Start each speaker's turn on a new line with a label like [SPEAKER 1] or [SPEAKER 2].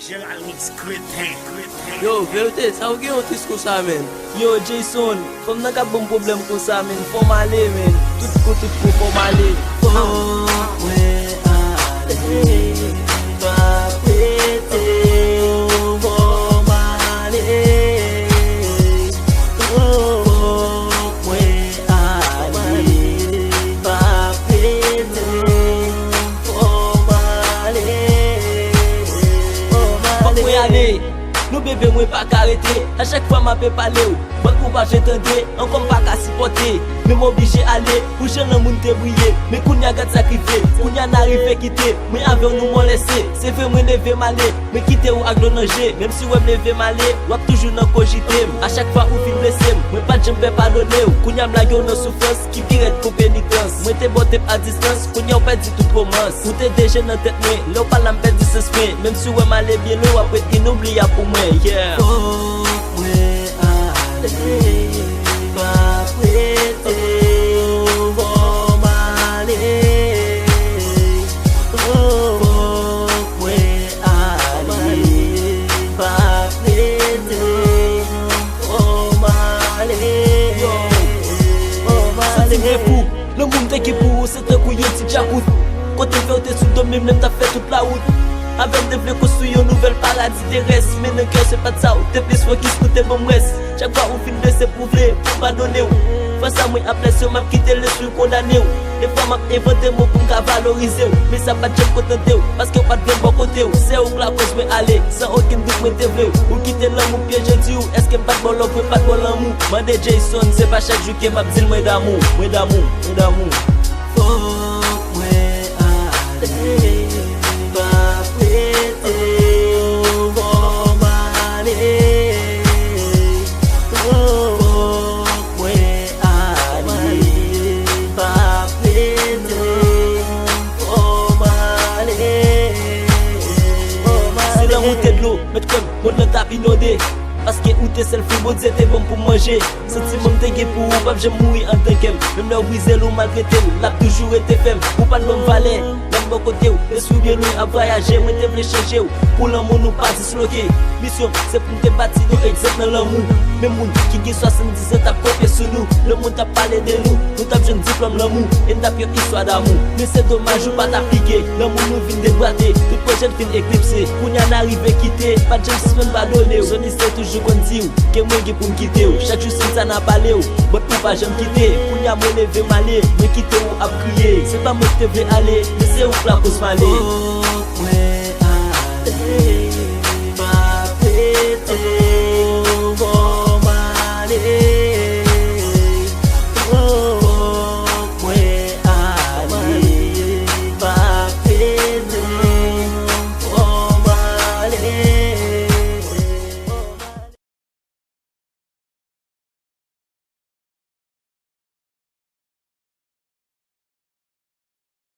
[SPEAKER 1] General Mix, great thing.
[SPEAKER 2] Yo, verite, sa ou gen yon tis ko sa men?
[SPEAKER 3] Yo, Jason, fòm nan ka bon problem ko sa men, fòm ale men, tout ko fòm ale. Fòm we ale, pa pete, fòm ale. Fòm we ale, pa pete, fòm ale. Fòm we ale. Nou bebe mwen pa karete, a chak fwa ma pe pale ou. Bak ou pa jentende, an kom pa ka sipote. Men m'oblige ale, pou jen nan moun te bouye. Men kounya gat sakrife, kounya n'arive kite. Men ave nou m'on lese, se ve mwen leve male. Men kite ou ak lo nanje, menm si wè m'leve male. Wap toujou nan kojite, a chak fwa ou fin blese. Mwen pa jem pe padone ou, kounya m'lage ou nan soufrans. Ki piret pou penitans, mwen te bote a distans. Kounya ou pe di tout promans, ou te deje nan tet mwen. Lè ou palan pe di sens mwen, menm si wè m'ale bien lou. Apre inoubliya pou mwen. Yeah. Fòm we ale, pa pete, fòm ale. Fòm we ale, pa pete, fòm ale. Se ti mre pou, le moun te ki pou, se te kou yon ti djakout. Kote ve ou te sou domi, mnem ta fe tout la wout. Avec de vle construire un nouvel paradis terrestre. Mais non cœur c'est pas de ça ou t'es plus fort qui se coûte bon reste. Chaque fois on fin de se prouver pour pardonner ou. Face à moi après si on m'a quitté le suis condamné ou. Des fois m'a inventé mon pour qu'à valoriser ou. Mais ça pas de j'aime contenter ou. Parce que pas de bien bon côté ou. C'est où la cause mais aller. Sans aucun doute mais t'es vle ou. Quitter l'amour piège je dis ou. Est-ce que pas de bon l'homme pas de bon l'amour. Mande Jason c'est pas chaque jour que m'a dit moi d'amour. Moi d'amour, moi d'amour. Fòm we ale. Mouté de l'eau, mettre comme mon nan tap inondé. Parce que ou t'es selfie, bon Dieu t'es bon pour manger. Sentiment t'es gay pour ou pas, j'aime mourir en tant qu'aime. Même là où brisé l'eau malgré t'es, l'a toujours été femme. Ou pas de bon valet, même bon côté ou. Je suis bien loin à voyager, moi t'es voulu changer ou. Pour l'amour nous pas disloquer. Mission, c'est pour te bâtir nous exact dans l'amour. Même moun qui gagne 70 ans t'a copié sur nous. Le monde t'a parlé de nous, nous t'a jeune diplôme l'amour. Et t'a une histoire d'amour. Mais c'est dommage ou pas t'appliquer. L'amour nous vient déboîter, tout projet fin éclipsé. Pour n'y en arriver quitter, pas de gens qui pas donner. Son histoire toujours qu'on dit ou, que moi qui pour me quitter ou. Chaque jour c'est ça n'a pas l'air ou, but pour pas j'aime quitter. Pour n'y a moi lever malé, me quitter ou à crier. C'est pas moi qui te veux aller, mais c'est où la cause malé.